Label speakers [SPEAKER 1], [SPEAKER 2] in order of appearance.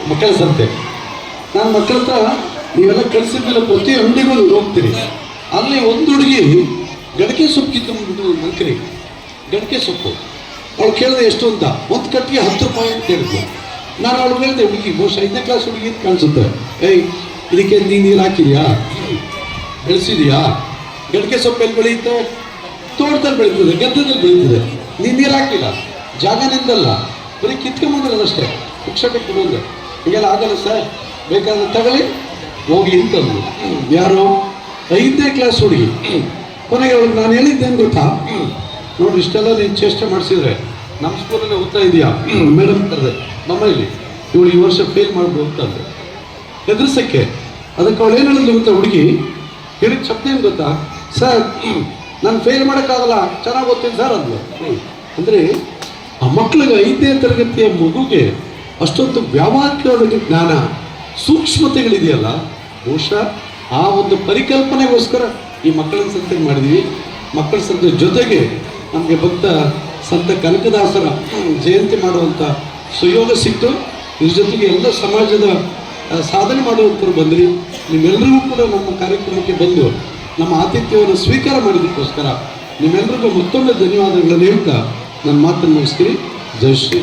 [SPEAKER 1] ಮಕ್ಕಳ ಸಂತೆ. ನಾನು ಮಕ್ಕಳ ಹತ್ರ ನೀವೆಲ್ಲ ಕಳಿಸಿದ್ಮೇಲೆ ಪ್ರತಿ ಅಂಗಡಿಗೂ ಹೋಗ್ತೀರಿ. ಅಲ್ಲಿ ಒಂದು ಹುಡುಗಿ ಗಡಕೆ ಸೊಪ್ಪು ಕಿತ್ಕೊಂಡ್ಬಿಟ್ಟು ಮಂಕ್ರಿ ಗಡಕೆ ಸೊಪ್ಪು ಅವಳು ಕೇಳಿದೆ ಎಷ್ಟು ಅಂತ. ಒಂದು ಕಟ್ಟಿಗೆ 10 ರೂಪಾಯಿ ಅಂತ ಹೇಳಿದ್ಲು. ನಾನು ಅವಳು ಹೇಳಿದೆ, ಹುಡುಗಿ ಬಹುಶಃ 5ನೇ ಕ್ಲಾಸ್ ಹುಡುಗಿ ಅಂತ ಕಾಣಿಸುತ್ತೆ. ಏಯ್, ಇದಕ್ಕೆ ನೀರು ಹಾಕಿದ್ಯಾ, ಬೆಳೆಸಿದೀಯಾ? ಗಡಕೆ ಸೊಪ್ಪು ಎಲ್ಲಿ ಬೆಳೆಯುತ್ತೆ? ತೋಟದಲ್ಲಿ ಬೆಳೀತದೆ, ಗದ್ದೆದಲ್ಲಿ ಬೆಳೀತದೆ. ನೀರು ಹಾಕಿಲ್ಲ, ಜಾಗನಿಂದಲ್ಲ, ಬರೀ ಕಿತ್ಕೊಂಬಂದಿರೋದಷ್ಟೇ. ಶಿಕ್ಷಕ ಕೊಡೋದು ಹೀಗೆಲ್ಲ ಆಗಲ್ಲ ಸರ್, ಬೇಕಾದ್ರೆ ತಗೊಳ್ಳಿ ಹೋಗಿ ಅಂತಂದು. ಯಾರು? 5ನೇ ಕ್ಲಾಸ್ ಹುಡುಗಿ. ಕೊನೆಗೆ ಅವ್ರಿಗೆ ನಾನು ಹೇಳಿದ್ದೇನು ಗೊತ್ತಾ? ನೋಡಿ, ಇಷ್ಟೆಲ್ಲ ನೀನು ಚೇಷ್ಟೆ ಮಾಡಿಸಿದ್ರೆ ನಮ್ಮ ಸ್ಕೂಲಲ್ಲೇ ಓದ್ತಾ ಇದೆಯಾ ಮೇಡಮ್ ಕರೆದೆ, ನಮ್ಮಲ್ಲಿ ಇವಳು ಈ ವರ್ಷ ಫೇಲ್ ಮಾಡ್ಬೋದು ಅಂತಂದ್ರೆ ಹೆದರ್ಸಕ್ಕೆ. ಅದಕ್ಕೆ ಅವಳು ಏನು ಹೇಳಿದ್ಲು ಗೊತ್ತಾ? ಹುಡುಗಿ ಹೇಳಿದ ಶಬ್ದ ಏನು ಗೊತ್ತಾ? ಸರ್, ನಾನು ಫೇಲ್ ಮಾಡೋಕ್ಕಾಗಲ್ಲ, ಚೆನ್ನಾಗಿ ಓದ್ತೀನಿ ಸರ್ ಅಂದ್ಲು. ಅಂದರೆ ಆ ಮಕ್ಕಳಿಗೆ 5ನೇ ತರಗತಿಯ ಮಗುಗೆ ಅಷ್ಟೊಂದು ವ್ಯಾವಹಾರಿಕವಾದ ಜ್ಞಾನ, ಸೂಕ್ಷ್ಮತೆಗಳಿದೆಯಲ್ಲ. ಬಹುಶಃ ಆ ಒಂದು ಪರಿಕಲ್ಪನೆಗೋಸ್ಕರ ಈ ಮಕ್ಕಳ ಸಂತೆ ಮಾಡಿದ್ವಿ. ಮಕ್ಕಳ ಸಂತೆ ಜೊತೆಗೆ ನಮಗೆ ಭಕ್ತ ಸಂತ ಕನಕದಾಸರ ಜಯಂತಿ ಮಾಡುವಂಥ ಸುಯೋಗ ಸಿಕ್ತು. ಇದ್ರ ಜೊತೆಗೆ ಎಲ್ಲ ಸಮಾಜದ ಸಾಧನೆ ಮಾಡುವಂಥವ್ರು ಬಂದ್ರಿ. ನೀವೆಲ್ಲರಿಗೂ ಕೂಡ ನಮ್ಮ ಕಾರ್ಯಕ್ರಮಕ್ಕೆ ಬಂದು ನಮ್ಮ ಆತಿಥ್ಯವನ್ನು ಸ್ವೀಕಾರ ಮಾಡಿದ್ದಕ್ಕೋಸ್ಕರ ನಿಮ್ಮೆಲ್ಲರಿಗೂ ಮತ್ತೊಮ್ಮೆ ಧನ್ಯವಾದಗಳನ್ನು ಹೇಳ್ತಾ ನನ್ನ ಮಾತನ್ನು ಮುಗಿಸ್ತೀನಿ. ಜೈ ಶ್ರೀ.